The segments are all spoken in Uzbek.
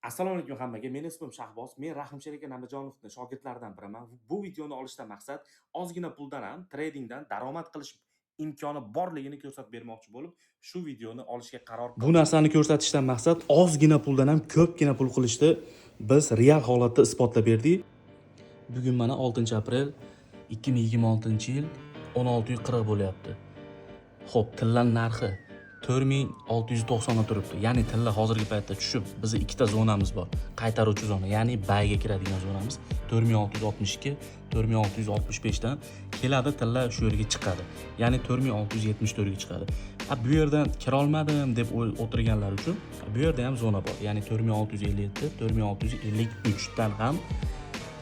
Assalomu alaykum hammaga. Meni ismim Shahboz. Men Rahimsher aka Namajonovning shogirdlaridan biriman. Bu videoni olishdan maqsad ozgina puldan ham tradingdan daromad qilish imkoni borligini ko'rsatib bermoqchi bo'lib, shu videoni olishga qaror qildim. Bu narsani ko'rsatishdan maqsad ozgina puldan ham ko'pgina pul qilishni biz real holatda isbotlab berdik. Bugun mana 6-aprel 2026-yil 16:40 bo'lyapti. Xo'p, tillar narxi 4690 ga turibdi. Ya'ni tilla hozirgi paytda tushib, bizning ikkita zonamiz bor. Qaytaruvchi zona, ya'ni bayga kiradigan zonamiz 4662, 4665 dan keladi, tilla shu yerga chiqadi. Ya'ni 4674 ga chiqadi. Bu yerdan kira olmadim deb o'tirganlar uchun bu yerda ham zona bor. Ya'ni 4657, 4653 dan ham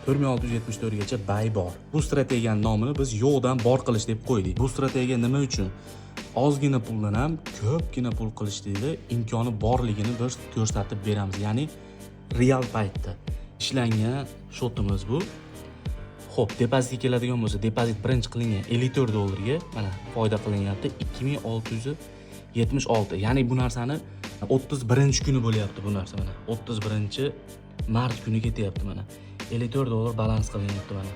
4674 gacha bay bor. Bu strategiyaning nomini biz yo'qdan bor qilish deb qo'ydik. Bu strategiya nima uchun? Ozgina puldan ham ko'pgina pul qilishda imkoni borligini biz ko'rsatib beramiz. Ya'ni real paytda ishlangan shotimiz bu. Xo'p, depozitga keladigan bo'lsa, depozit birinchi qilingan 54 dollarga mana foyda qilinyapti 2676. Ya'ni bu narsani 31-kuni bo'lyapti bu narsa mana. 31-mart kuni ketyapti mana. 54 dollar balans qilinyapti mana.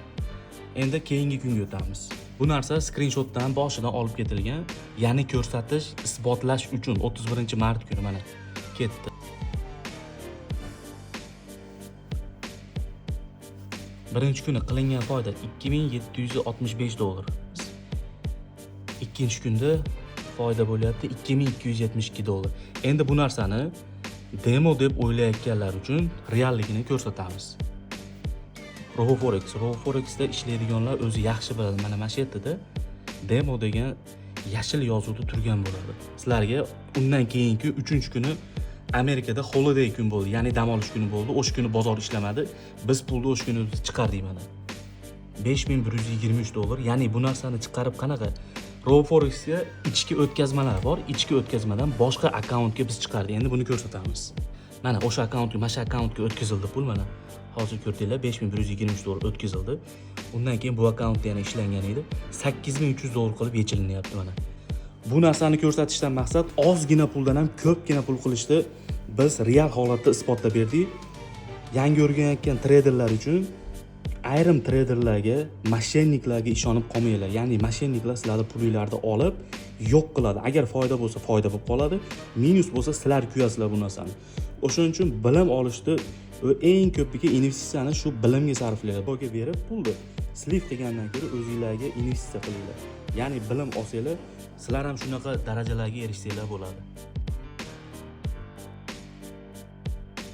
Endi keyingi kunga o'tamiz. Bu narsa skrinshotdan boshidan olib ketilgan, ya'ni ko'rsatish, isbotlash uchun 31-mart kuni mana ketdi. Birinchi kuni qilingan foyda 2765 dollar. Ikkinchi kunda foyda bo'lyapti 2272 dollar. Endi bu narsani demo deb o'ylayotganlar uchun realligini ko'rsatamiz. RoboForex'da ishlaydiganlar o'zi yaxshi biladi. Mana shu yerda demo degan yashil yozuvda turgan bo'ladi. Sizlarga undan keyingi 3-kuni Amerikada holiday kun bo'ldi, ya'ni dam olish kuni bo'ldi. O'sha kuni bozor ishlamadi. Biz pulni o'sha kuni chiqardik mana. 5123 dollar. Ya'ni bu narsani chiqarib qanaqa? RoboForex'ga ichki o'tkazmalar bor. Ichki o'tkazmadan boshqa akkauntga biz chiqardik. Endi buni ko'rsatamiz. Mana o'sha akkauntga, mana shu akkauntga o'tkazildi pul mana. Hozir ko'rdinglar 5123 dollar o'tkazildi. Undan keyin bu akkauntda yana ishlangan edi. 8300 dollar qilib yechilinyapti mana. Bu narsani ko'rsatishdan maqsad ozgina puldan ham ko'pgina pul qilishni biz real holatda isbotlab berdik. Yangi o'rganayotgan treyderlar uchun ayrim treyderlarga, moshenniklarga ishonib qolmanglar. Ya'ni moshenniklar sizlarning pulinglarni olib yo'q qiladi. Agar foyda bo'lsa foyda bo'lib qoladi, minus bo'lsa sizlar kuyasizlar bu narsani. O'shuning uchun bilim olishni eng ko'piga investitsiyani shu bilimga sarflaydi. Boga berib pulni slif qilgandan ko'ra o'zingizlarga investitsiya qilinglar. Ya'ni bilim olsanglar, sizlar ham shunaqa darajalarga erishsanglar bo'ladi.